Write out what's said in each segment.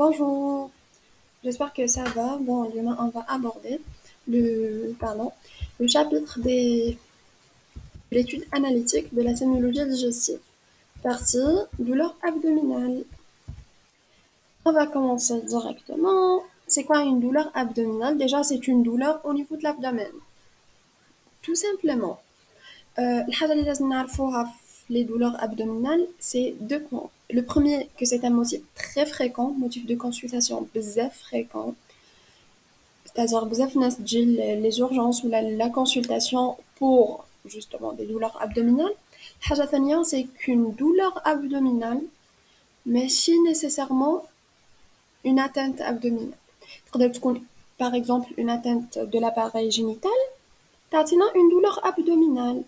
Bonjour, j'espère que ça va. Bon, demain, on va aborder le chapitre de l'étude analytique de la sémiologie digestive. Partie douleur abdominale. On va commencer directement. C'est quoi une douleur abdominale? Déjà, c'est une douleur au niveau de l'abdomen. Tout simplement. الحاجة اللي لازم نعرفوها في les douleurs abdominales, c'est deux points. Le premier, que c'est un motif très fréquent, motif de consultation بزاف fréquent. C'est-à-dire بزاف ناس تجي les urgences ou la consultation pour justement des douleurs abdominales. الحاجة الثانية c'est qu'une douleur abdominale ماشي nécessairement une atteinte abdominale. تقدر تكون par exemple une atteinte de l'appareil génital تعطينا une douleur abdominale.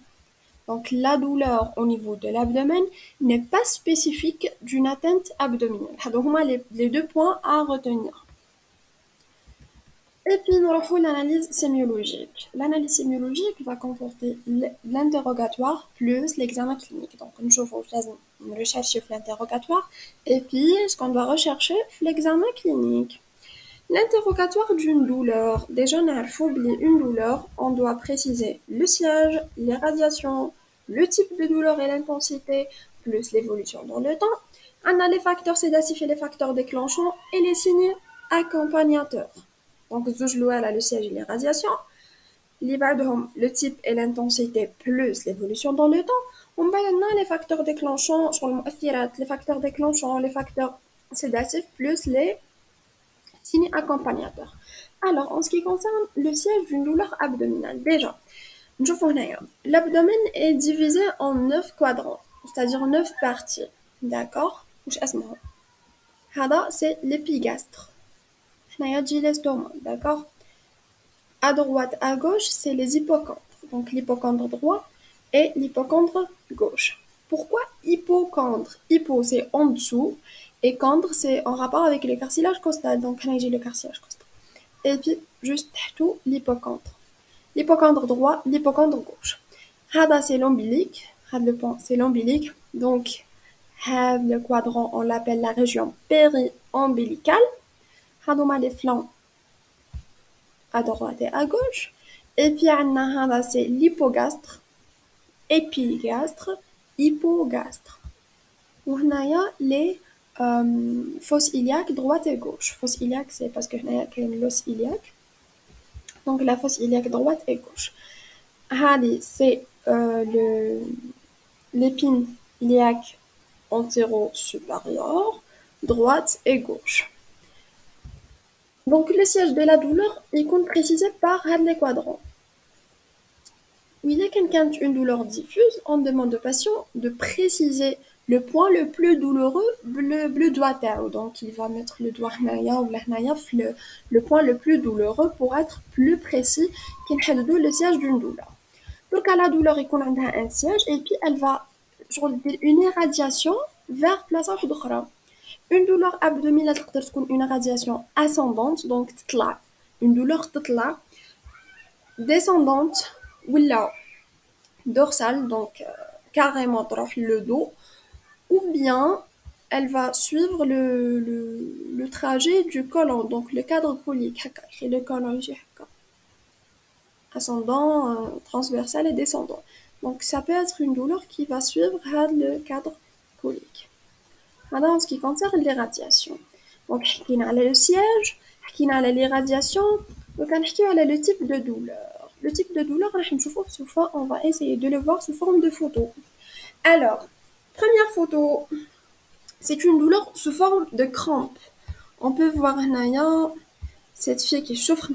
Donc la douleur au niveau de l'abdomen n'est pas spécifique d'une atteinte abdominale. Donc les deux points à retenir. Et puis nous retrouvons l'analyse sémiologique. L'analyse sémiologique va comporter l'interrogatoire plus l'examen clinique. Donc on recherche l'interrogatoire et puis ce qu'on doit rechercher l'examen clinique. L'interrogatoire d'une douleur. Déjà, une douleur, on doit préciser le siège, les radiations, le type de douleur et l'intensité, plus l'évolution dans le temps. On a les facteurs sédatifs et les facteurs déclenchants et les signes accompagnateurs. Donc, le siège et les radiations. Le type et l'intensité plus l'évolution dans le temps. On a les facteurs déclenchants, les facteurs déclenchants, les facteurs sédatifs plus les signes accompagnateurs. Alors, en ce qui concerne le siège d'une douleur abdominale, déjà, l'abdomen est divisé en 9 quadrants, c'est-à-dire 9 parties. D'accord? C'est l'épigastre. L'estomac, d'accord? À droite, à gauche, c'est les hypocondres. Donc l'hypocondre droit et l'hypocondre gauche. Pourquoi hypocondre? Hypo, c'est en dessous. Et condre, c'est en rapport avec le cartilage costal. Donc, on a le cartilage costal. Et puis, juste tout, l'hypocondre. L'hypocondre droit, l'hypocondre gauche. Hada, c'est l'ombilique. Had le point, c'est l'ombilique. Donc, le quadrant, on l'appelle la région péri-ombilicale. Hadouma, les flancs à droite et à gauche. Et puis, hada, c'est l'hypogastre, épigastre, hypogastre. On a les fosse iliaque droite et gauche. Fosse iliaque, c'est parce que l'os iliaque. Donc la fosse iliaque droite et gauche. Hadi, c'est l'épine iliaque antéro-supérieure, droite et gauche. Donc le siège de la douleur est précisé par les quadrants. Où il y a quelqu'un qui a une douleur diffuse, on demande au patient de préciser le point le plus douloureux, le doigt. Donc il va mettre le doigt ou le point le plus douloureux pour être plus précis qu'il le siège d'une douleur. Donc à la douleur, il y a un siège et puis elle va une irradiation vers place autre. Une douleur abdominale peut être une irradiation ascendante, donc une douleur descendante ou là dorsale, donc carrément le dos, ou bien elle va suivre le trajet du côlon, donc le cadre colique, le côlon ascendant, transversal et descendant. Donc ça peut être une douleur qui va suivre le cadre colique. Maintenant, en ce qui concerne l'irradiation, donc on a le siège, on a l'irradiation, donc on a le type de douleur. Le type de douleur, on va essayer de le voir sous forme de photo. Alors, première photo, c'est une douleur sous forme de crampe. On peut voir cette fille qui souffre,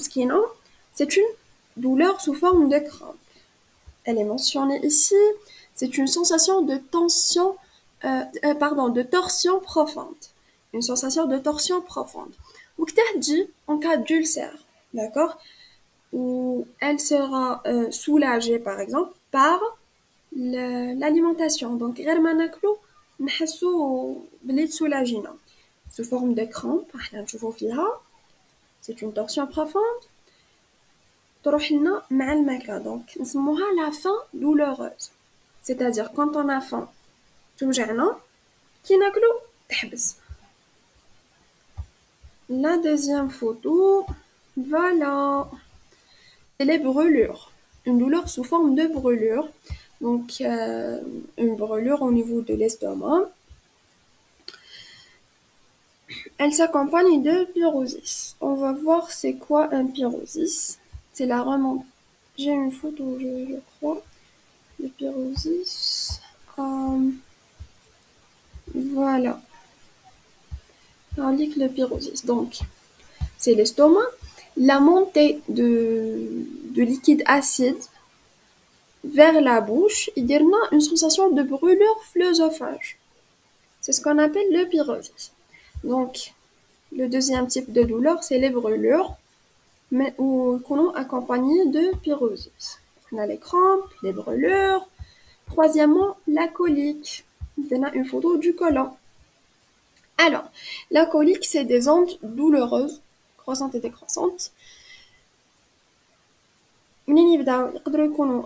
c'est une douleur sous forme de crampe. Elle est mentionnée ici, c'est une sensation de tension, de torsion profonde. Une sensation de torsion profonde. Ou dit en cas d'ulcère, d'accord? Où elle sera soulagée, par exemple, par l'alimentation. Donc, sous forme de crampe, c'est une torsion profonde. Donc, نسموها la faim douloureuse. C'est-à-dire, quand on a faim, توجعنا كي ناكلو تحبس. La deuxième photo, voilà, c'est les brûlures. Une douleur sous forme de brûlure. Donc, une brûlure au niveau de l'estomac. Elle s'accompagne de pyrosis. On va voir c'est quoi un pyrosis. C'est la remontée. J'ai une photo, je crois, de pyrosis. Voilà. Indique le pyrosis. Donc, c'est l'estomac. La montée de liquide acide vers la bouche, il y a une sensation de brûlure phlosophage. C'est ce qu'on appelle le pyrosis. Donc, le deuxième type de douleur, c'est les brûlures, mais qu'on a accompagné de pyrosis. On a les crampes, les brûlures. Troisièmement, la colique. On a une photo du côlon. Alors, la colique, c'est des ondes douloureuses, croissantes et décroissantes.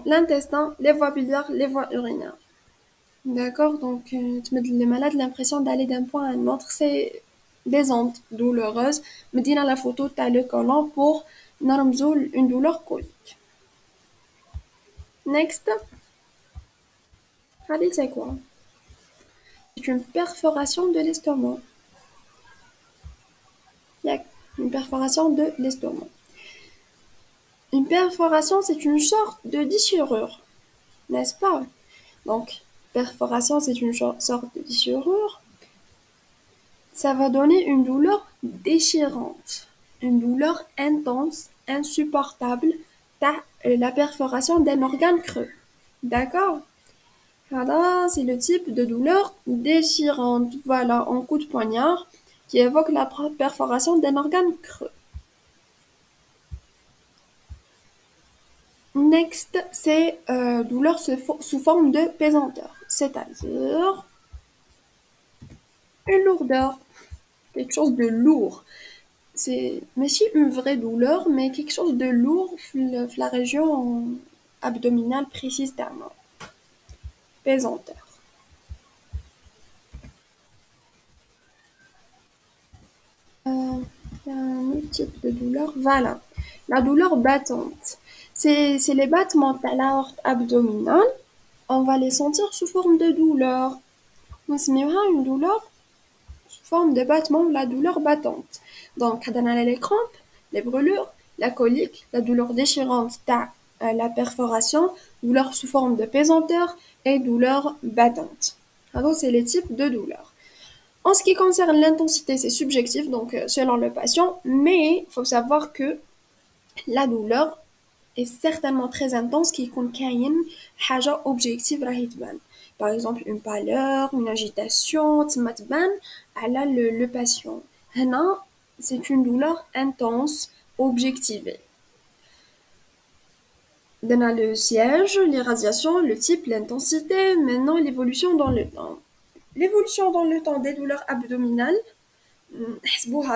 L'intestin, les voies biliaires, les voies urinaires. D'accord, donc le malade a l'impression d'aller d'un point à un autre, c'est des ondes douloureuses. Me dit dans la photo, tu as le côlon pour نرمزو une douleur colique. Next, allez, c'est quoi? C'est une perforation de l'estomac. Il y a une perforation de l'estomac. Une perforation, c'est une sorte de déchirure, n'est-ce pas? Donc, perforation, c'est une sorte de déchirure. Ça va donner une douleur déchirante, une douleur intense, insupportable, la perforation d'un organe creux. D'accord? Voilà, c'est le type de douleur déchirante. Voilà, en coup de poignard, qui évoque la perforation d'un organe creux. Next, c'est douleur sous forme de pesanteur, c'est-à-dire une lourdeur, quelque chose de lourd. C'est aussi une vraie douleur, mais quelque chose de lourd dans la région abdominale précisément. Pesanteur. Il y a un autre type de douleur. Voilà. La douleur battante. C'est les battements de l'aorte abdominale. On va les sentir sous forme de douleur. On se met une douleur sous forme de battement, la douleur battante. Donc, on a les crampes, les brûlures, la colique, la douleur déchirante, la perforation, douleur sous forme de pesanteur et douleur battante. Alors, c'est les types de douleurs. En ce qui concerne l'intensité, c'est subjectif, donc selon le patient, mais il faut savoir que la douleur est certainement très intense qui contient une حاجة objective راهي تبان. Par exemple, une pâleur, une agitation, تما تبان على le patient. هنا, c'est une douleur intense, objectivée. On a le siège, l'irradiation, le type, l'intensité, maintenant l'évolution dans le temps. L'évolution dans le temps des douleurs abdominales,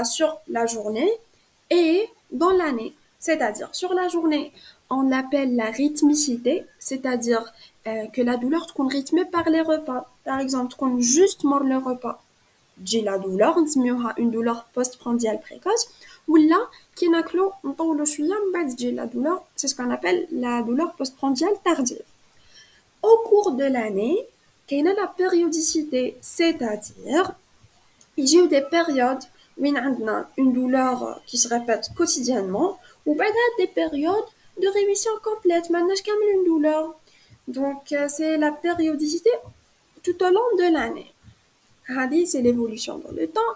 sur la journée et dans l'année. C'est-à-dire, sur la journée, on l'appelle la rythmicité, c'est-à-dire que la douleur est rythmée par les repas. Par exemple, qu'on juste mord le repas. J'ai la douleur, on une douleur postprandiale précoce, ou là, qui n'a que la douleur, c'est ce qu'on appelle la douleur postprandiale tardive. Au cours de l'année, il y a la périodicité, c'est-à-dire il y a eu des périodes où on a une douleur qui se répète quotidiennement, ou bien des périodes de rémission complète, maintenant je une douleur. Donc c'est la périodicité tout au long de l'année. C'est l'évolution dans le temps.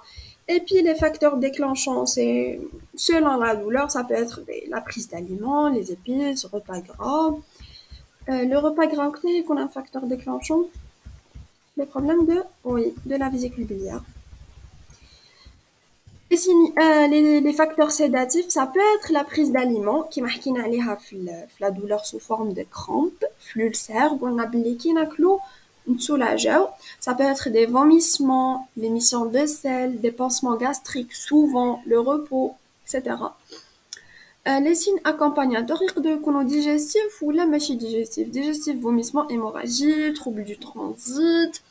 Et puis les facteurs déclenchants, c'est selon la douleur, ça peut être la prise d'aliments, les épices, repas gras. Le repas gras, qu'on a un facteur déclenchant, les problèmes de la vésicule biliaire. Les facteurs sédatifs, ça peut être la prise d'aliments, qui marquent la douleur sous forme de crampes, ulcères, on a une soulageur. Ça peut être des vomissements, l'émission de sel, des pansements gastriques, souvent le repos, etc. Les signes accompagnateurs de colon digestif ou la machine digestive. Digestif, vomissement, hémorragie, troubles du transit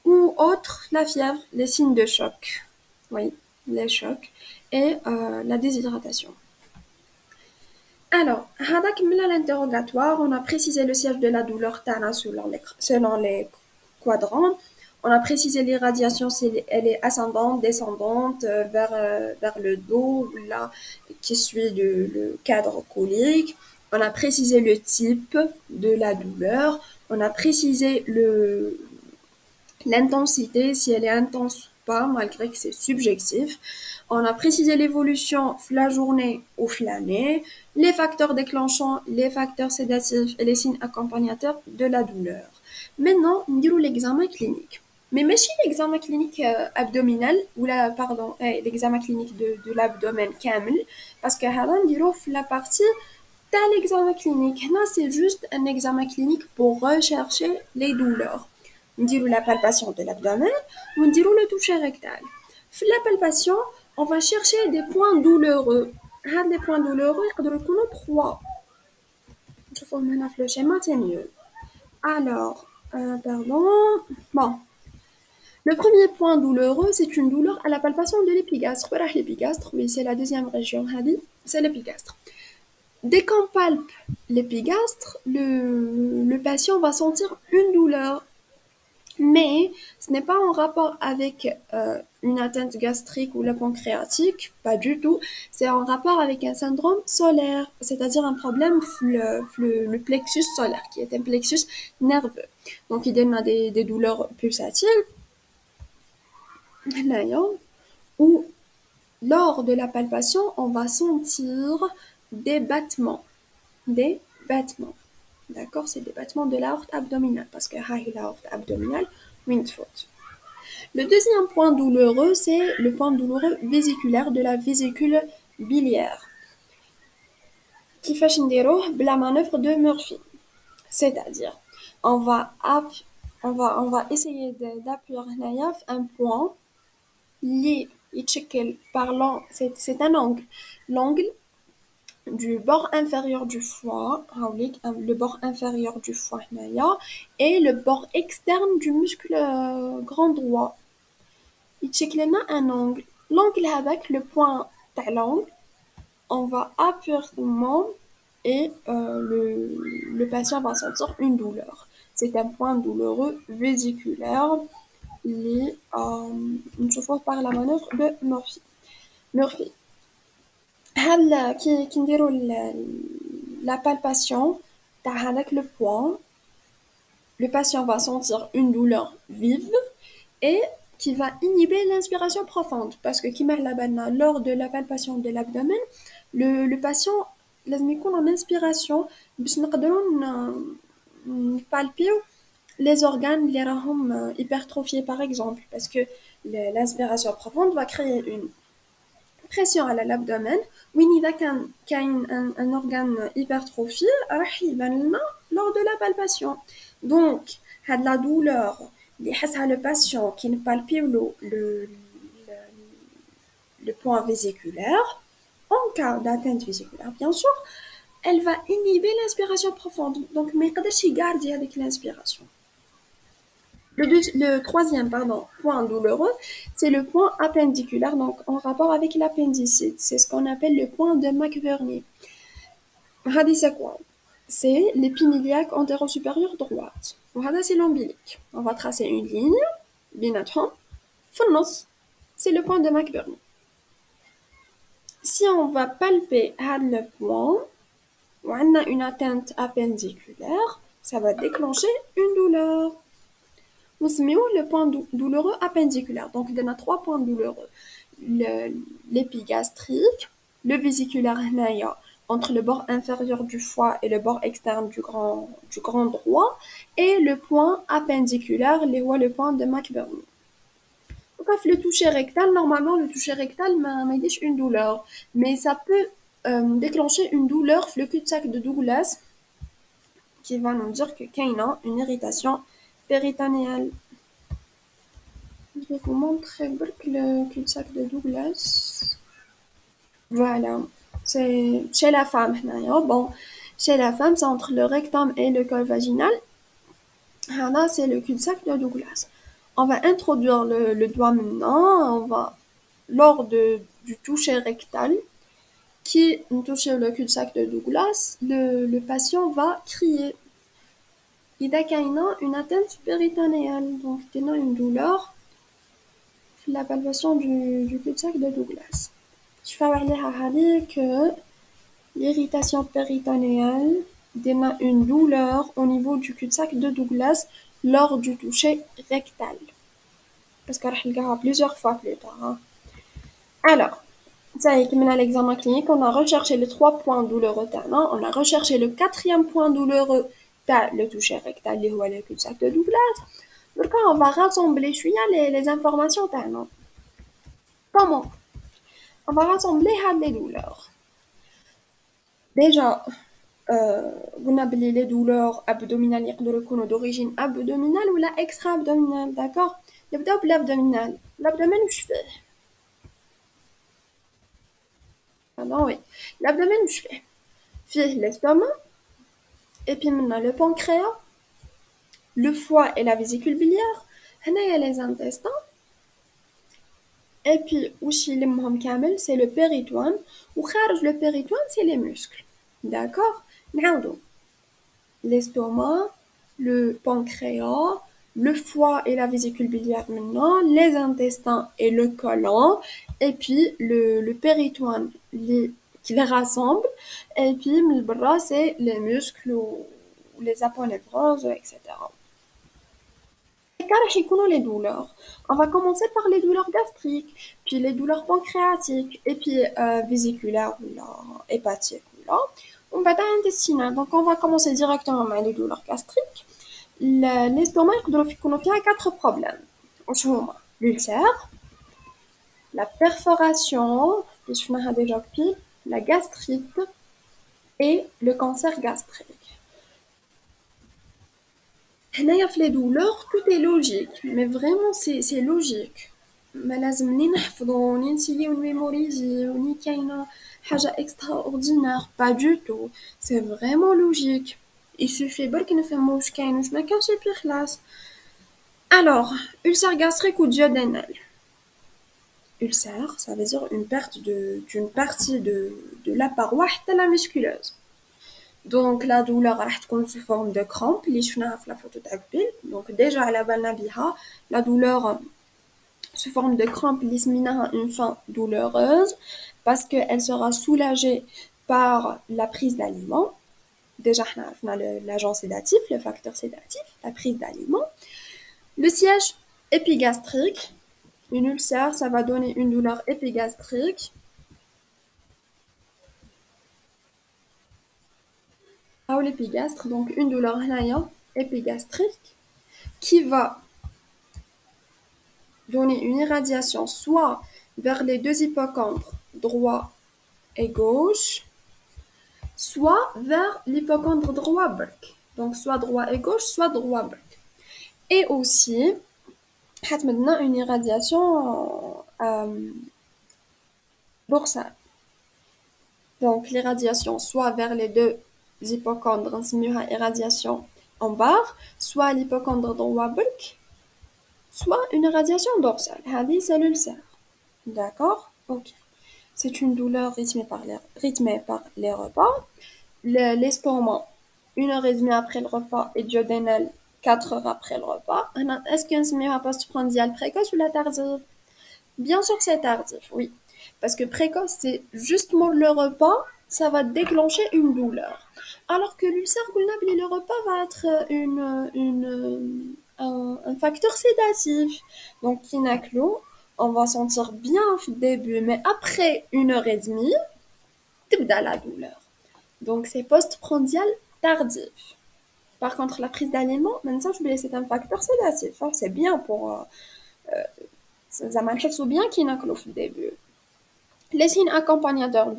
ou autre, la fièvre, les signes de choc. Oui. les chocs et la déshydratation. Alors, هذاك من l'interrogatoire, on a précisé le siège de la douleur تاعنا selon les quadrants. On a précisé l'irradiation si elle est ascendante, descendante, vers le dos, là, qui suit le cadre colique. On a précisé le type de la douleur. On a précisé l'intensité, si elle est intense ou pas, malgré que c'est subjectif. On a précisé l'évolution la journée ou l'année, les facteurs déclenchants, les facteurs sédatifs et les signes accompagnateurs de la douleur. Maintenant, on dit l'examen clinique. Mais ماشي l'examen clinique abdominal ou l'examen clinique de l'abdomen كامل parce que هذا نديروه في la partie تاع l'examen clinique. Là, c'est juste un examen clinique pour rechercher les douleurs. نديرو la palpation de l'abdomen ونديرو le toucher rectal. في la palpation, on va chercher des points douloureux. هاد les points douloureux يقدروا يكونوا 3. نشوفوهم هنا في le schéma, c'est mieux. Alors, pardon. Bon. Le premier point douloureux, c'est une douleur à la palpation de l'épigastre. Voilà l'épigastre, oui, c'est la deuxième région, c'est l'épigastre. Dès qu'on palpe l'épigastre, le patient va sentir une douleur. Mais ce n'est pas en rapport avec une atteinte gastrique ou la pancréatique, pas du tout. C'est en rapport avec un syndrome solaire, c'est-à-dire un problème le plexus solaire, qui est un plexus nerveux. Donc il donne des douleurs pulsatiles, où lors de la palpation, on va sentir des battements. Des battements. D'accord, c'est des battements de l'aorte abdominale, parce que l'aorte abdominale, faute. Le deuxième point douloureux, c'est le point douloureux vésiculaire de la vésicule biliaire. Qui fait la manœuvre de Murphy. C'est-à-dire, on va essayer d'appuyer un point lié, c'est un angle. L'angle du bord inférieur du foie, le bord inférieur du foie et le bord externe du muscle grand droit. Il check un angle. L'angle avec le point de l'angle, on va appuyer et le patient va sentir une douleur. C'est un point douloureux vésiculaire lié par la manœuvre de Murphy. Qui نديرو la palpation avec le point, le patient va sentir une douleur vive et qui va inhiber l'inspiration profonde parce que lors de la palpation de l'abdomen, le patient لازم يكون en inspiration باش نقدروا نبالبيو les organes اللي راهم hypertrophiés par exemple parce que l'inspiration profonde va créer une pression à l'abdomen وين إذا كان un organe hypertrophié راح يبان لنا lors de la palpation. Donc هاد la douleur اللي يحسها le patient qui ne palpie le point vésiculaire en cas d'atteinte vésiculaire bien sûr elle va inhiber l'inspiration profonde donc ما يقدرش يغاردي avec l'inspiration. Le troisième point douloureux, c'est le point appendiculaire, donc en rapport avec l'appendicite. C'est ce qu'on appelle le point de McBurney. C'est quoi? C'est l'épimyliaque antéro-supérieure droite. C'est l'ombilique. On va tracer une ligne, binatron, fonnos. C'est le point de McBurney. Si on va palper le point, on a une atteinte appendiculaire, ça va déclencher une douleur. Le point douloureux appendiculaire. Donc, il y a 3 points douloureux. L'épigastrique, le vésiculaire entre le bord inférieur du foie et le bord externe du grand droit, et le point appendiculaire, le point de McBurney. Donc, le toucher rectal, normalement, le toucher rectal m'a dit une douleur, mais ça peut déclencher une douleur, le cul-de-sac de Douglas, qui va nous dire que qu'il y a une irritation péritonéale. Je vais vous montrer le cul-de-sac de Douglas. Voilà, c'est chez la femme. Bon, chez la femme, c'est entre le rectum et le col vaginal. Là, c'est le cul-de-sac de Douglas. On va introduire le doigt maintenant. On va lors du toucher rectal qui touche le cul-de-sac de Douglas, le patient va crier. إذا كاينة une atteinte péritonéale, donc t'as une douleur, la palpation du cul-de-sac de Douglas. Je vais vous que l'irritation péritonéale démarre une douleur au niveau du cul-de-sac de Douglas lors du toucher rectal. Parce qu'on va plusieurs fois plus tard. Hein. Alors, ça y est, comme à l'examen clinique, on a recherché les 3 points douloureux tannants, on a recherché le 4e point douloureux, le toucher rectal, le cul-de-sac de Douglas. Donc, on va rassembler les informations tannants. Comment? On va rassembler les douleurs. Déjà, on a les douleurs abdominales d'origine abdominale ou la extra-abdominale, d'accord? L'abdominal. L'abdomen, je fais. Ah non, oui. L'abdomen, je fais. Fait l'estomac, et puis maintenant le pancréas, le foie et la vésicule biliaire. Il y a les intestins. Et puis, aussi, c'est le péritoine. Ou le péritoine, c'est les muscles. D'accord? Now, l'estomac, le pancréas, le foie et la vésicule biliaire maintenant, les intestins et le côlon, et puis le péritoine qui les rassemble, et puis le bras, c'est les muscles ou les aponevroses, etc. Les douleurs. On va commencer par les douleurs gastriques, puis les douleurs pancréatiques, et puis vésiculaires ou là, hépatiques ou là. On va dans l'intestinal. Donc on va commencer directement avec les douleurs gastriques. L'estomac, il y a 4 problèmes. L'ulcère, la perforation, la gastrite et le cancer gastrique. Les douleurs, tout est logique, mais vraiment c'est logique. ما لازم نحفظو نسيو نميموريزي وني كاينة حاجة extraordinaire, pas du tout. C'est vraiment logique. Il suffit برك نفهمو واش كاين واش ما كانش يبقى خلاص. Alors, ulcère gastrique ou duodénal. Ulcère, ça veut dire une perte d'une partie de la paroi حتى la musculeuse. Donc la douleur راح تكون sous forme de crampe اللي شفناها في la photo تاع قبل. Donc déjà على بالنا بها la douleur sous forme de crampe اللي سميناها une fin douloureuse parce qu'elle sera soulagée par la prise d'aliments. Déjà on a l'agent sédatif, le facteur sédatif, la prise d'aliments. Le siège épigastrique, une ulcère, ça va donner une douleur épigastrique. Ou l'épigastre, donc une douleur épigastrique qui va donner une irradiation soit vers les 2 hippocondres droit et gauche, soit vers l'hippocondre droit برك. Donc soit droit et gauche, soit droit برك. Et aussi, maintenant une irradiation dorsale. Donc l'irradiation soit vers les 2 hippocondres, نسميوها irradiation en barre, soit l'hippocondre droit برك, soit une irradiation dorsale. هذه c'est l'ulcère. D'accord? Ok. C'est une douleur rythmée par les repas. L'estomac, 1h30 après le repas et duodénal, 4 heures après le repas. Est-ce qu'un semi postprandial précoce ou la tardive? Bien sûr que c'est tardif, oui. Parce que précoce, c'est justement le repas, ça va déclencher une douleur. Alors que l'ulcère, le repas va être un facteur sédatif. Donc, kinaklo, on va sentir bien au début, mais après 1h30, تبدأ la douleur. Donc, c'est postprandial tardif. Par contre, la prise d'aliments, maintenant, c'est un facteur sédatif. Hein, c'est bien pour... ça m'a bien qu'il n'a que au début. Les signes accompagnateurs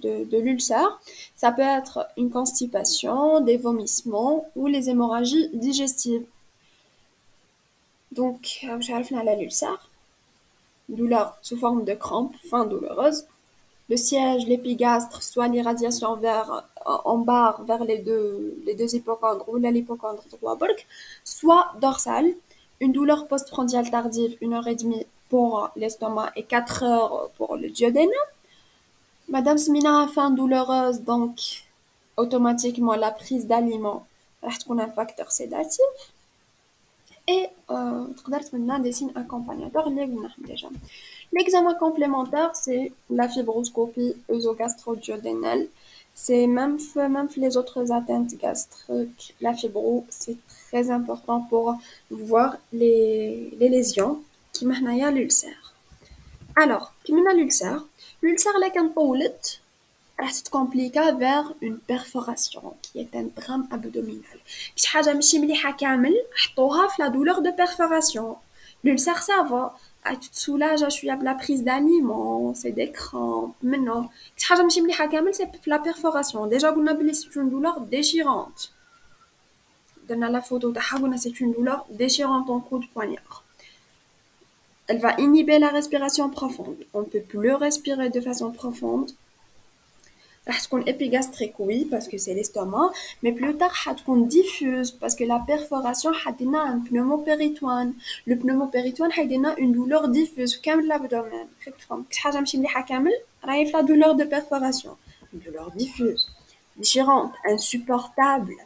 de l'ulcère, ça peut être une constipation, des vomissements ou les hémorragies digestives. Donc, l'ulcère, douleur sous forme de crampe, fin douloureuse. Le siège, l'épigastre, soit l'irradiation en barre vers les deux hippocondres ou l'hypocondre droit burk, soit dorsale, une douleur postprandiale tardive 1h30 pour l'estomac et 4 heures pour le duodénum. Madame Smina a faim douloureuse, donc automatiquement la prise d'aliments راح تكون un facteur sédatif. Et تقدر تمنى des signes accompagnateurs اللي قلناهم déjà. L'examen complémentaire, c'est la fibroscopie œsogastro-duodénale. C'est même les autres atteintes gastriques, la fibro, c'est très important pour voir les lésions qui معناها يا l'ulcère. Alors, qui معناها l'ulcère là كان طولت راح تتكومبليكا vers une perforation qui est un drame abdominal. كي حاجة ماشي مليحة كامل حطوها في la douleur de perforation. L'ulcère ça va, tu te soulages شوية بلا prise d'aliments, c'est des crampes. Maintenant, كي حاجة ماشي مليحة كامل c'est la perforation. Déjà قلنا بلي c'est une douleur déchirante. درنا la photo تاعها قلنا c'est une douleur déchirante en coup de poignard. Elle va inhiber la respiration profonde. On ne peut plus respirer de façon profonde. راح تكون épigastrique, oui, parce que c'est l'estomac, mais plus tard حتكون diffuse parce que la perforation حدينا un pneumopéritoine. Le pneumopéritoine حيدينا une douleur diffuse في كامل l'abdomen. خليك تفهم كي حاجة ماشي مليحة كامل راهي في la douleur de perforation. Une douleur diffuse, déchirante, insupportable,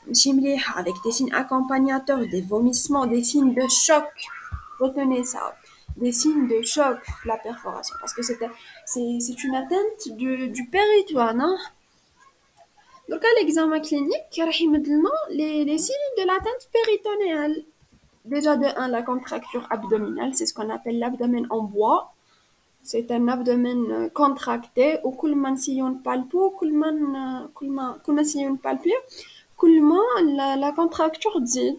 ماشي مليحة avec des signes accompagnateurs, des vomissements, des signes de choc. Retenez ça. Des signes de choc, la perforation, parce que c'est une atteinte du péritoine. Hein? Donc, à l'examen clinique, les signes de l'atteinte péritonéale. Déjà, de 1, la contracture abdominale, c'est ce qu'on appelle l'abdomen en bois. C'est un abdomen contracté, ou كل sillon palpé, كل sillon palpé, la contracture dit.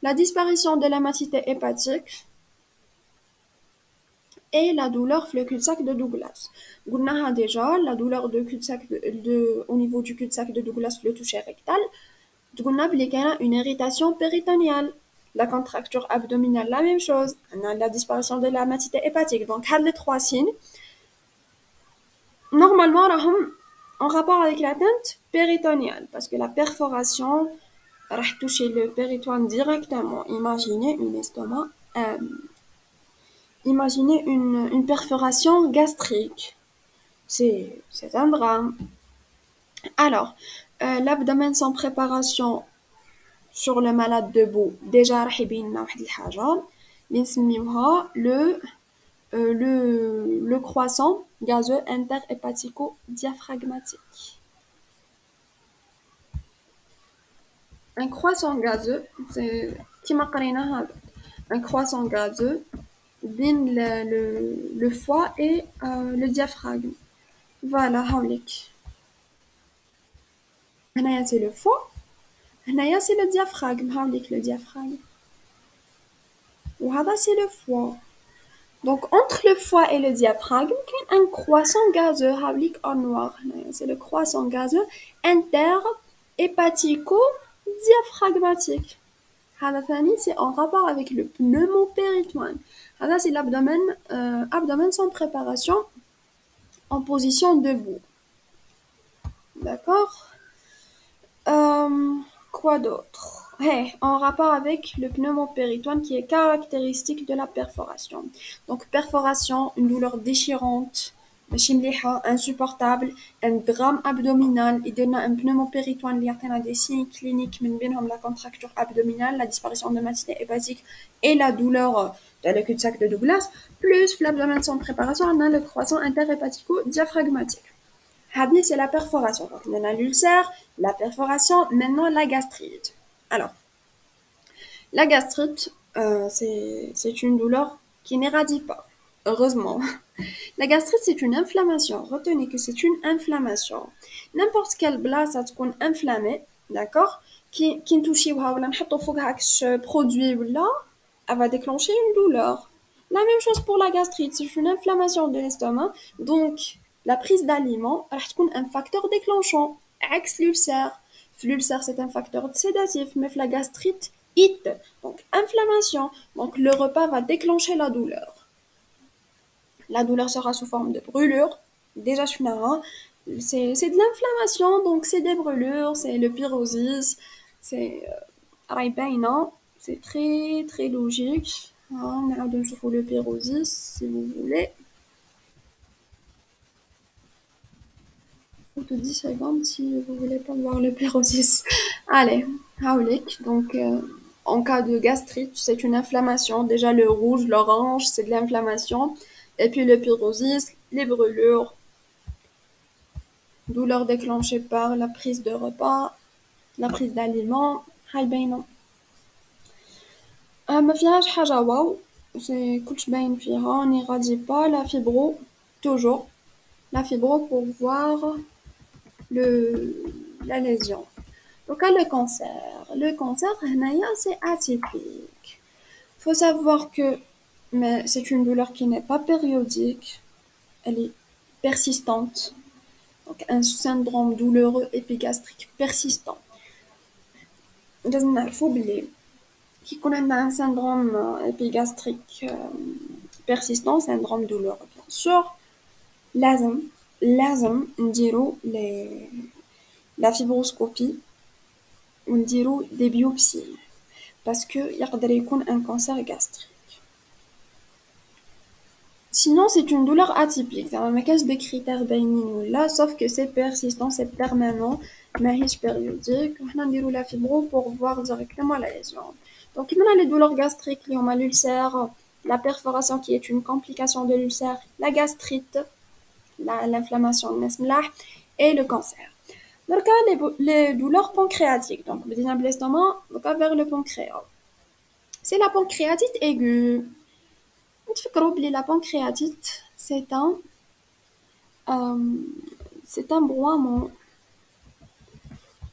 La disparition de l'hématité hépatique, et la douleur le cul-de-sac de Douglas. قلناها déjà, la douleur de cul-de-sac au niveau du cul-de-sac de Douglas le toucher rectal. قلنا بلي كاينه une irritation péritoniale. La contracture abdominale, la même chose. On a la disparition de l'hématité hépatique. Donc, les 3 signes, normalement, en rapport avec l'atteinte péritoniale, parce que la perforation va toucher le péritoine directement. Imaginez Imaginez une perforation gastrique. C'est un drame. Alors, l'abdomen sans préparation sur le malade debout. Déjà, راح يبين لنا واحد الحاجة اللي نسميوها le croissant gazeux interhépatico-diaphragmatique. Un croissant gazeux, c'est كيما قرينا هذا. Un croissant gazeux بين le foie et le diaphragme. Voilà, هاوليك. هنايا c'est le foie. هنايا c'est le diaphragme. هاوليك le diaphragme. وهذا c'est le foie. Donc entre le foie et le diaphragme, il y a un croissant gazeux. هاوليك en noir. هنايا c'est le croissant gazeux interhépatico-diaphragmatique. هذا ثاني c'est en rapport avec le pneumopéritoine. هذا c'est abdomen sans préparation en position debout. D'accord. Quoi d'autre? En rapport avec le pneumopéritoine qui est caractéristique de la perforation. Donc perforation, une douleur déchirante, insupportable, un drame abdominal, il donne un pneumopéritoine, il y a des signes cliniques, la contracture abdominale, la disparition de l'hématité hépatique et la douleur dans le cul-de-sac de Douglas, plus l'abdomen sans préparation, on a le croissant interhépatico-diaphragmatique. Hadi, c'est la perforation. Donc, on a l'ulcère, la perforation, maintenant la gastrite. Alors, la gastrite, c'est une douleur qui n'éradique pas, heureusement. La gastrite, c'est une inflammation. Retenez que c'est une inflammation. N'importe quelle place ça تكون inflammée, d'accord, qui نتوشيوها ولا نحطو فوقها كش produit ولا, elle va déclencher une douleur. La même chose pour la gastrite, c'est une inflammation de l'estomac, donc la prise d'aliments راح تكون un facteur déclenchant. عكس l'ulcère. L'ulcère, c'est un facteur sédatif, mais la gastrite, donc inflammation. Donc le repas va déclencher la douleur. La douleur sera sous forme de brûlure. Déjà, c'est de l'inflammation, donc c'est des brûlures, c'est le pyrosis, c'est c'est très très logique. نعاودو نشوفو le pyrosis si vous voulez. Ou de 10 secondes si vous voulez pas voir le pyrosis. Allez, haoulek. Donc, en cas de gastrite, c'est une inflammation. Déjà, le rouge, l'orange, c'est de l'inflammation. Et puis le pyrosis, les brûlures, douleurs déclenchées par la prise de repas, la prise d'aliments. هايبينو. ما فيهاش حاجة واو. C'est كلش باين فيها. On n'irradie pas la fibro, toujours. La fibro pour voir la lésion. Donc, le cancer. Le cancer, c'est atypique. Il faut savoir que mais c'est une douleur qui n'est pas périodique. Elle est persistante. Donc, un syndrome douloureux épigastrique persistant. لازم نعرفو بلي كي يكون عندنا un syndrome épigastrique persistant, syndrome douloureux bien sûr, لازم نديرو la fibroscopie ونديرو des biopsies parce que يقدر يكون un cancer gastrique. Sinon, c'est une douleur atypique. Ça ما كاش des critères باينين là, sauf que c'est persistant, c'est permanent, ماهيش périodique. وحنا نديرو la fibro pour voir directement la lésion. Donc, il y a les douleurs gastriques liées à l'ulcère, la perforation qui est une complication de l'ulcère, la gastrite, l'inflammation et le cancer. Donc, les douleurs pancréatiques. Donc, l'estomac, vers le pancréas. C'est la pancréatite aiguë. La pancréatite, c'est un broiement.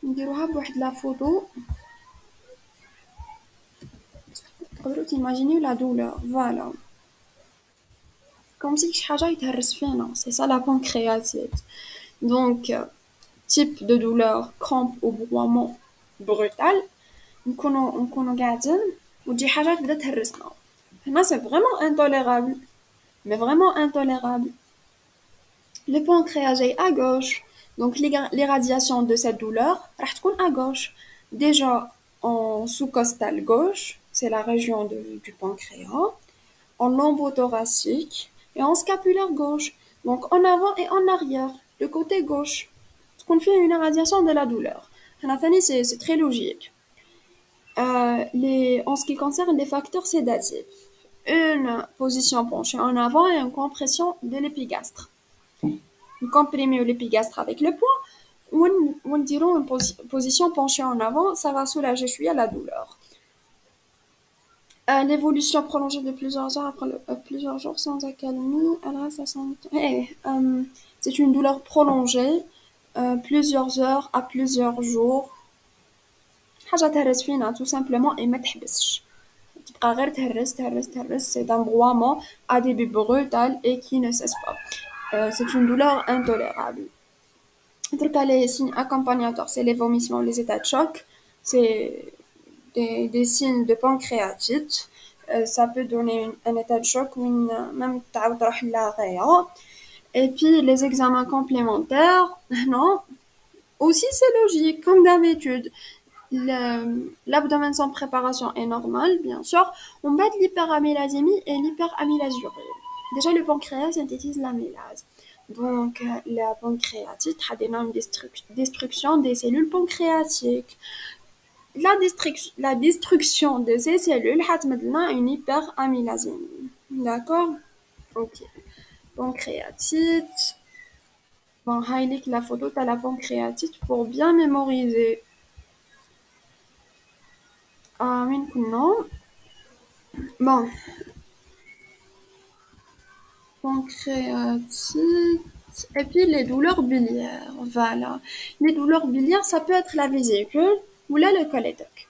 نديروها بواحد لا فوتو. تقدروا تيماجينيو لا douleur. Voilà. Comme si شي حاجة يتهرس فينا. C'est ça la pancréatite. Donc, type de douleur, crampe ou broiement brutal. نكونوا قاعدين وتجي حاجة تبدا تهرسنا. هنا c'est vraiment intolérable. Mais vraiment intolérable. Le pancréas est à gauche. Donc, l'irradiation de cette douleur راح تكون à gauche. Déjà, en sous-costal gauche, c'est la région du pancréas, en lombo-thoracique et en scapulaire gauche. Donc, en avant et en arrière, le côté gauche. Ce qu'on fait une irradiation de la douleur. C'est très logique. En ce qui concerne les facteurs sédatifs, une position penchée en avant et une compression de l'épigastre. Comprimer l'épigastre avec le poing, ou dirons une position penchée en avant, ça va soulager la douleur. L'évolution prolongée de plusieurs heures après plusieurs jours sans accalmie, alors ça c'est une douleur prolongée, plusieurs heures à plusieurs jours. حاجة تهرس فينا tout simplement et ما تحبسش. تبقى غير تهرس. C'est un broiement à début brutal et qui ne cesse pas. C'est une douleur intolérable. Les signes accompagnateurs, c'est les vomissements, les états de choc, c'est des signes de pancréatite. Ça peut donner un état de choc ou même l'arrêt. Et puis les examens complémentaires, non, aussi c'est logique, comme d'habitude. L'abdomen sans préparation est normal, bien sûr. On bat de l'hyperamylasémie et l'hyperamylasurie. Déjà, le pancréas synthétise l'amylase. Donc, la pancréatite a d'énormes destruction des cellules pancréatiques. La destruction de ces cellules a une hyperamylasémie. D'accord? Ok. Pancréatite. Bon, highlight la photo de la pancréatite pour bien mémoriser. Non. Bon. Pancréatite. Et puis les douleurs biliaires. Voilà. Les douleurs biliaires, ça peut être la vésicule ou là le cholédoque.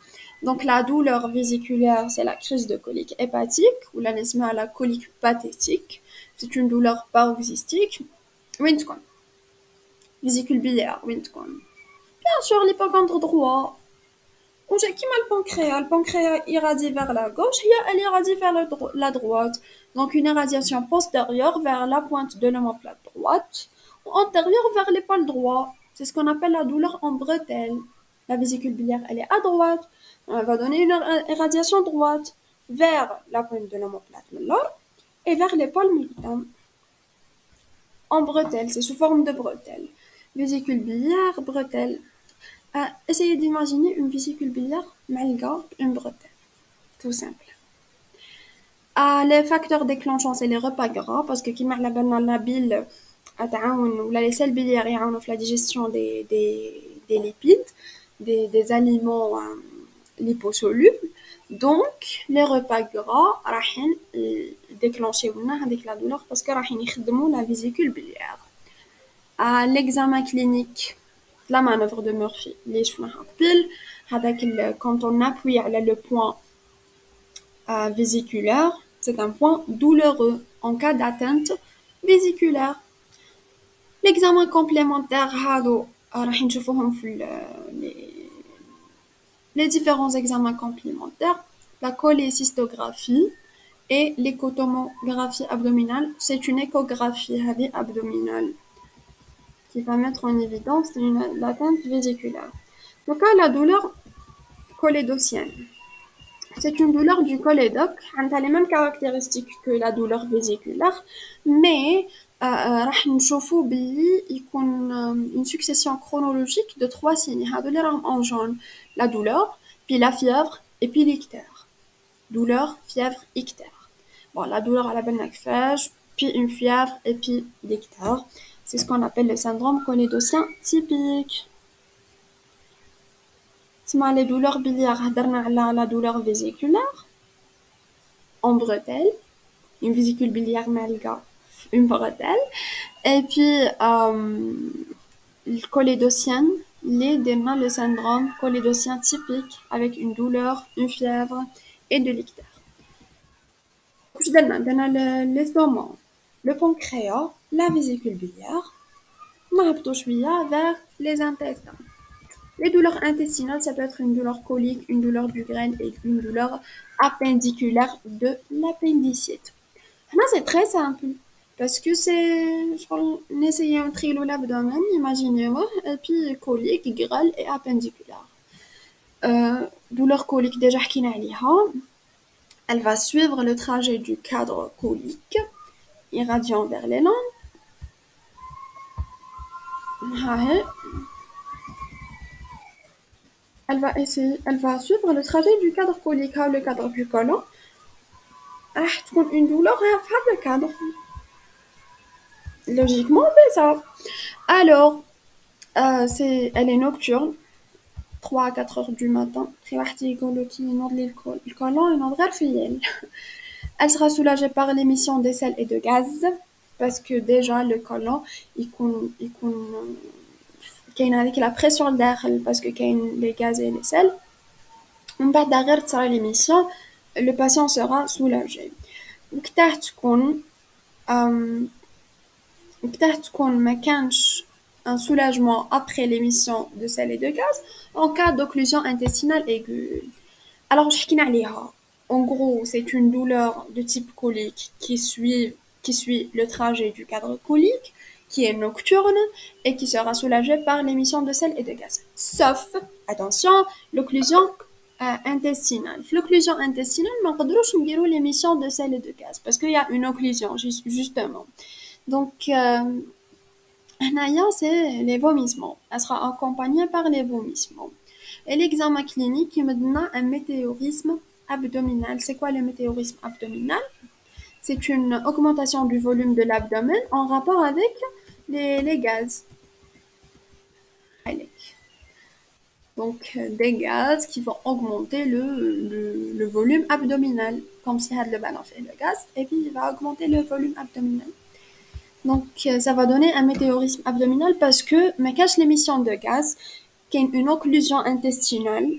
Donc la douleur vésiculaire, c'est la crise de colique hépatique ou la la colique pathétique. C'est une douleur paroxystique. Wintcon. Vésicule biliaire. Wintcon. Bien sûr, l'hypocondre droit. Qui m'a le pancréas irradie vers la gauche, elle irradie vers la droite. Donc une irradiation postérieure vers la pointe de l'omoplate droite ou antérieure vers l'épaule droite. C'est ce qu'on appelle la douleur en bretelle. La vésicule biliaire, elle est à droite. Elle va donner une irradiation droite vers la pointe de l'omoplate et vers l'épaule mi-temps. En bretelle, c'est sous forme de bretelle. Vésicule biliaire, bretelle. Essayez d'imaginer une vésicule biliaire malgré une bretelle. Tout simple. Les facteurs déclenchants, c'est les repas gras, parce que qui marque la bile, les sels biliaires et la digestion des lipides, des aliments liposolubles. Donc, les repas gras, راحين déclencher avec la douleur parce que راحين يخدموا la vésicule biliaire. À l'examen clinique, la manœuvre de Murphy, les quand on appuie le point vésiculaire, c'est un point douloureux en cas d'atteinte vésiculaire. L'examen complémentaire, les différents examens complémentaires, la cholécystographie et l'échotomographie abdominale. C'est une échographie abdominale qui va mettre en évidence l'atteinte vésiculaire. Donc, la douleur cholédocienne. C'est une douleur du cholédoque, elle a les mêmes caractéristiques que la douleur vésiculaire, mais راح نشوفوا بلي يكون une succession chronologique de 3 signes. هادو اللي راهم en jaune. La douleur, puis la fièvre, et puis l'ictère. Douleur, fièvre, ictère. Bon, la douleur à la بالنكفاش, puis une fièvre, et puis l'ictère. C'est ce qu'on appelle le syndrome cholédocien typique. Les douleurs biliaires, la douleur vésiculaire, en bretelle, une vésicule biliaire malga, une bretelle, et puis le cholédocien, le syndrome cholédocien typique avec une douleur, une fièvre et de l'ictère. L'estomac, le pancréas, la vésicule biliaire, vers les intestins. Les douleurs intestinales, ça peut être une douleur colique, une douleur du graine et une douleur appendiculaire de l'appendicite. Là, c'est très simple. Parce que c'est... On essaye un trio l'abdomen, imaginez-moi, et puis colique, graine et appendiculaire. Douleur colique, déjà qu'on a liha, elle va suivre le trajet du cadre colique, irradiant vers les langues. Elle va suivre le trajet du cadre colique, le cadre du côlon. Une douleur à le cadre. Logiquement, c'est ça. Alors, elle est nocturne, 3 à 4 heures du matin. Le côlon est elle sera soulagée par l'émission des sels et de gaz, parce que déjà, le côlon, il avec la pression d'air, parce que les gaz et les sels. On part d'arrêt sur l'émission, le patient sera soulagé. وقتها تكون ما كانش un soulagement après l'émission de sel et de gaz en cas d'occlusion intestinale aiguë. Alors حكينا عليها. En gros, c'est une douleur de type colique qui suit le trajet du cadre colique, qui est nocturne et qui sera soulagée par l'émission de sel et de gaz. Sauf, attention, l'occlusion intestinale. L'occlusion intestinale, on ne peut pas l'émission de sel et de gaz parce qu'il y a une occlusion, justement. Donc, c'est les vomissements. Elle sera accompagnée par les vomissements. Et l'examen clinique, il me donne un météorisme abdominal. C'est quoi le météorisme abdominal? C'est une augmentation du volume de l'abdomen en rapport avec les gaz. Donc, des gaz qui vont augmenter le volume abdominal. Comme si le ballon fait le gaz, et puis il va augmenter le volume abdominal. Donc, ça va donner un météorisme abdominal parce que, mais cache l'émission de gaz, qui est une occlusion intestinale.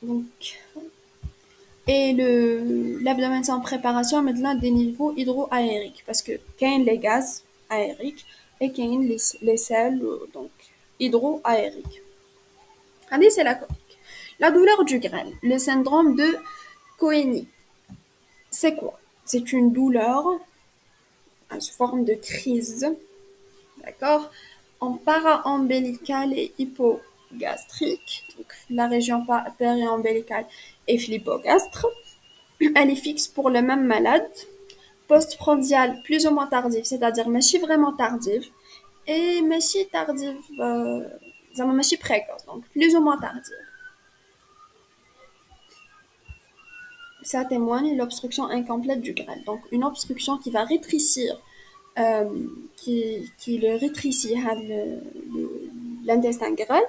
Donc, et l'abdomen c'est en préparation maintenant des niveaux hydroaériques parce que qu'il y a les gaz aériques et qu'il y a les sels donc hydroaériques. Allez, c'est la colique. La douleur du graine, le syndrome de Cohen. C'est quoi? C'est une douleur sous forme de crise, d'accord, en para-ombilical et hypogastrique, donc la région péri-ombilicale et l'hypogastre, elle est fixe pour le même malade. Postprandiale plus ou moins tardive, c'est-à-dire ماشي vraiment tardive, et ماشي tardive, زعما ماشي précoce, donc plus ou moins tardive. Ça témoigne l'obstruction incomplète du grêle. Donc une obstruction qui va rétrécir, qui le rétrécit l'intestin grêle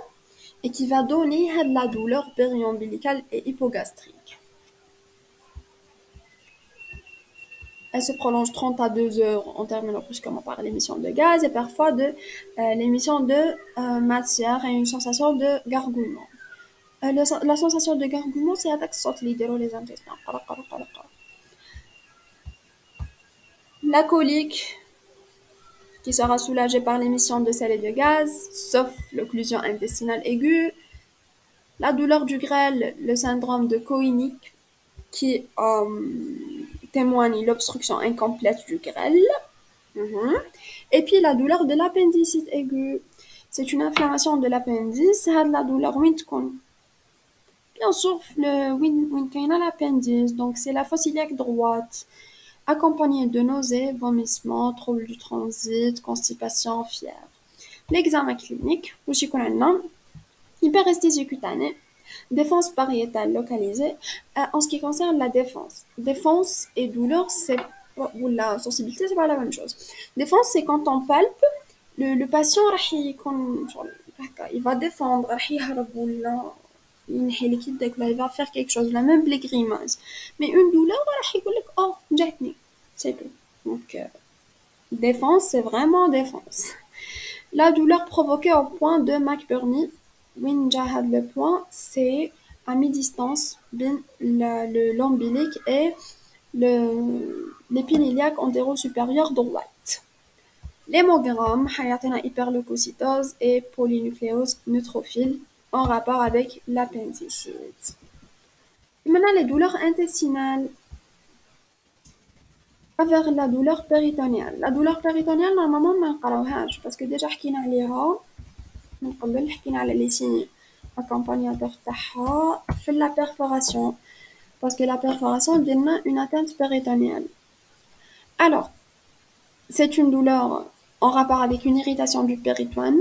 et qui va donner de la douleur périombilicale et hypogastrique. Elle se prolonge 30 à 2 heures en terminant brusquement par l'émission de gaz et parfois de l'émission de matière et une sensation de gargouillement. La sensation de gargouillement, c'est avec sorte les intestins. La colique, qui sera soulagée par l'émission de sel et de gaz, sauf l'occlusion intestinale aiguë. La douleur du grêle, le syndrome de Koenig, qui témoigne l'obstruction incomplète du grêle. Et puis la douleur de l'appendicite aiguë. C'est une inflammation de l'appendice, c'est la douleur Windcon. Bien sûr, le Windcon a l'appendice, donc c'est la fosse iliaque droite, accompagnée de nausées, vomissements, troubles du transit, constipation, fièvre. L'examen clinique, hyperesthésie cutanée, défense pariétale localisée. En ce qui concerne la défense et douleur, ou la sensibilité, c'est pas la même chose. Défense, c'est quand on palpe, le patient il va défendre, il va faire quelque chose, la même les grimaces. Mais une douleur, oh, c'est tout. Donc, défense, c'est vraiment défense. La douleur provoquée au point de McBurney, le point, c'est à mi-distance l'ombilique et l'épine iliaque antéro-supérieure droite. L'hémogramme, hyperleucocytose et polynucléose neutrophile en rapport avec l'appendicite. Maintenant, les douleurs intestinales. Vers la douleur péritonéale. La douleur péritonéale, normalement, ما نقراوهاش parce que déjà حكينا عليها من قبل حكينا على les signes accompagnateurs تاعها في la perforation parce que la perforation donne une atteinte péritonéale. Alors, c'est une douleur en rapport avec une irritation du péritoine,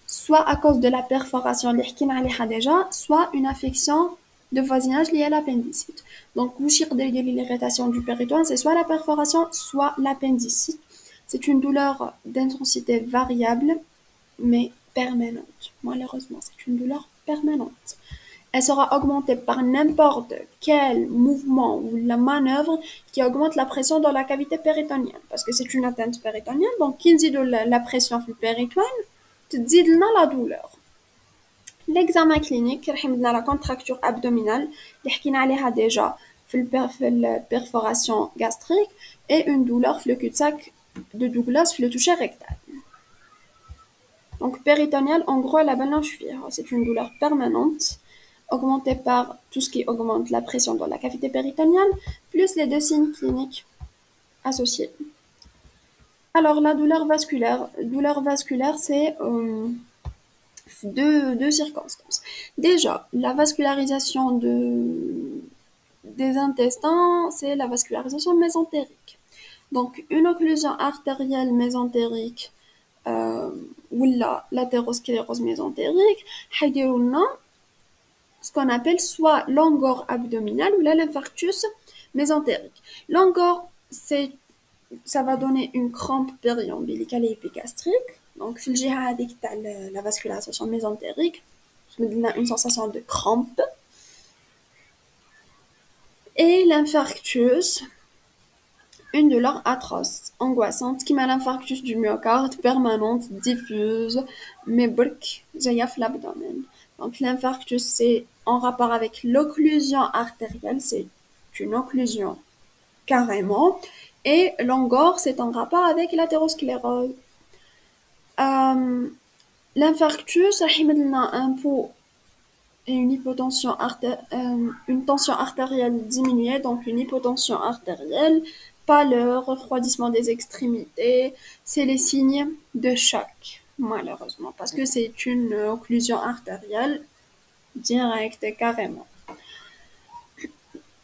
soit à cause de la perforation اللي حكينا عليها déjà, soit une affection de voisinage liée à l'appendicite. Donc, l'irritation du péritoine, c'est soit la perforation, soit l'appendicite. C'est une douleur d'intensité variable, mais permanente. Malheureusement, c'est une douleur permanente. Elle sera augmentée par n'importe quel mouvement ou la manœuvre qui augmente la pression dans la cavité péritonienne. Parce que c'est une atteinte péritonienne, donc qui dit de la pression sur le péritoine, te dit la douleur. L'examen clinique, la contracture abdominale, اللي عليها déjà في perforation gastrique et une douleur في le cul-de-sac de Douglas في le toucher rectal. Donc péritoniale, en gros, la balance c'est une douleur permanente, augmentée par tout ce qui augmente la pression dans la cavité péritonienne, plus les deux signes cliniques associés. Alors la douleur vasculaire, c'est deux circonstances. Déjà, la vascularisation des intestins, c'est la vascularisation mésentérique. Donc, une occlusion artérielle mésentérique ou l'athérosclérose mésentérique, ce qu'on appelle soit l'angor abdominal ou l'infarctus mésentérique. L'angor, ça va donner une crampe périombilicale et épigastrique. Donc, في الجهة هذيك تاع la vascularisation mésentérique, on a une sensation de crampe. Et l'infarctus, une douleur atroce, angoissante, qui met l'infarctus du myocarde, permanente, diffuse, mais برك جاية في l'abdomen. Donc, l'infarctus, c'est en rapport avec l'occlusion artérielle, c'est une occlusion carrément. Et l'angor, c'est en rapport avec l'athérosclérose. L'infarctus, un pouls et une hypotension une tension artérielle diminuée, donc une hypotension artérielle, pâleur, refroidissement des extrémités, c'est les signes de choc, malheureusement, parce que c'est une occlusion artérielle directe, carrément.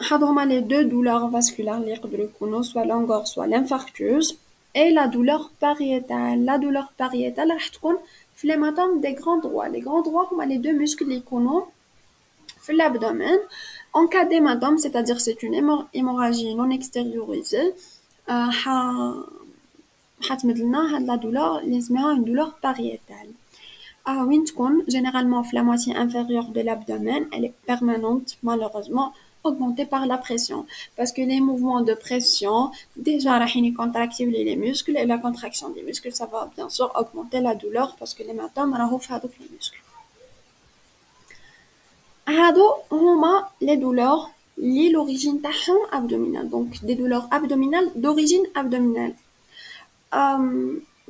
هادوما les deux douleurs vasculaires اللي يقدروا يكونوا soit l'angor soit l'infarctus et la douleur pariétale. La douleur pariétale راح تكون في l'hématome des grands droits. Les grands droits هما les deux muscles اللي يكونوا في l'abdomen. En cas d'hématome, c'est-à-dire c'est une hémorragie non extériorisée, حتمدلنا هاد la douleur اللي اسمها une douleur pariétale. وين تكون généralement في la moitié inférieure de l'abdomen, elle est permanente malheureusement augmentée par la pression parce que les mouvements de pression déjà راحين contractiver les muscles et la contraction des muscles ça va bien sûr augmenter la douleur parce que l'hématome راهو في هذوك les muscles. هادو هما les douleurs liées l'origine تاعهم abdominale donc des douleurs abdominales d'origine abdominale.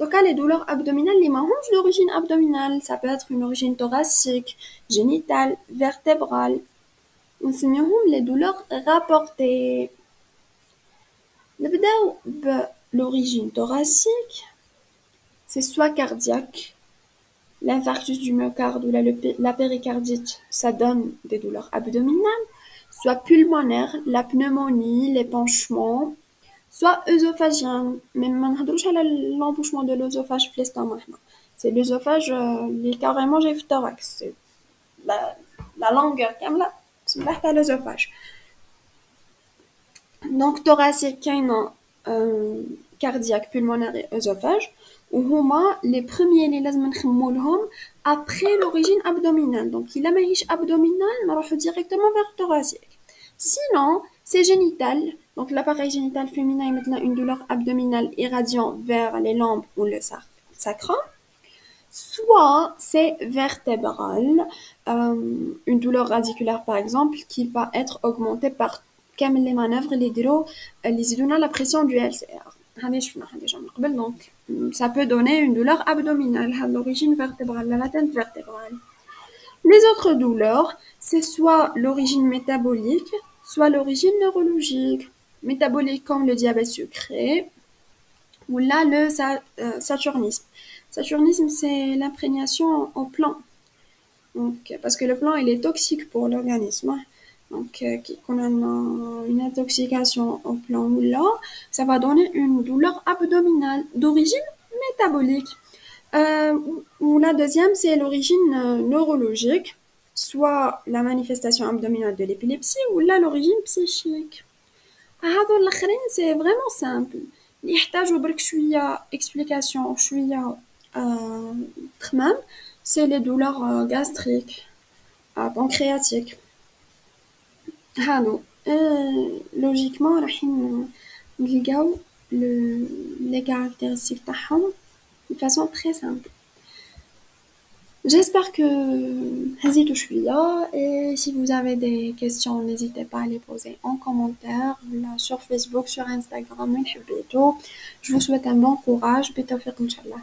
Donc, les douleurs abdominales, les mahoums d'origine abdominale, ça peut être une origine thoracique, génitale, vertébrale. On se met les douleurs rapportées. L'origine thoracique, c'est soit cardiaque, l'infarctus du myocarde ou la péricardite, ça donne des douleurs abdominales, soit pulmonaire, la pneumonie, l'épanchement, soit œsophagien, mais ما نهضروش على l'embouchement de l'œsophage في l'estomac. C'est l'œsophage اللي carrément j'ai في thorax. C'est la longueur كاملة تسمح تاع l'œsophage. Donc thoracique كاينة cardiaque, pulmonaire et œsophage. وهما les premiers اللي لازم نخمو لهم après l'origine abdominale. Donc il a ماهيش abdominal نروحو directement vers thoracique. Sinon, c'est génital. Donc l'appareil génital féminin est maintenant une douleur abdominale irradiant vers les lampes ou le sacrum. Soit c'est vertébral, une douleur radiculaire par exemple, qui va être augmentée par les manœuvres, les donnent la pression du LCR. Donc ça peut donner une douleur abdominale à l'origine vertébrale, la latente vertébrale. Les autres douleurs, c'est soit l'origine métabolique, soit l'origine neurologique. Métabolique comme le diabète sucré, ou là le saturnisme. Saturnisme, c'est l'imprégnation au plomb. Donc, parce que le plomb, il est toxique pour l'organisme. Donc, qu'on a une intoxication au plomb ou là, ça va donner une douleur abdominale d'origine métabolique. Ou la deuxième, c'est l'origine neurologique, soit la manifestation abdominale de l'épilepsie, ou là l'origine psychique. هادو الاخرين c'est vraiment simple اللي يحتاجوا برك شويه explication شويه تخمام c'est les douleurs gastriques pancréatiques هادو logiquement راحين نلقاو les caractéristiques تاعهم de façon très simple. J'espère que هزيتوا شوية et si vous avez des questions n'hésitez pas à les poser en commentaire là, sur Facebook, sur Instagram. Je vous souhaite un bon courage. بالتوفيق إن شاء الله.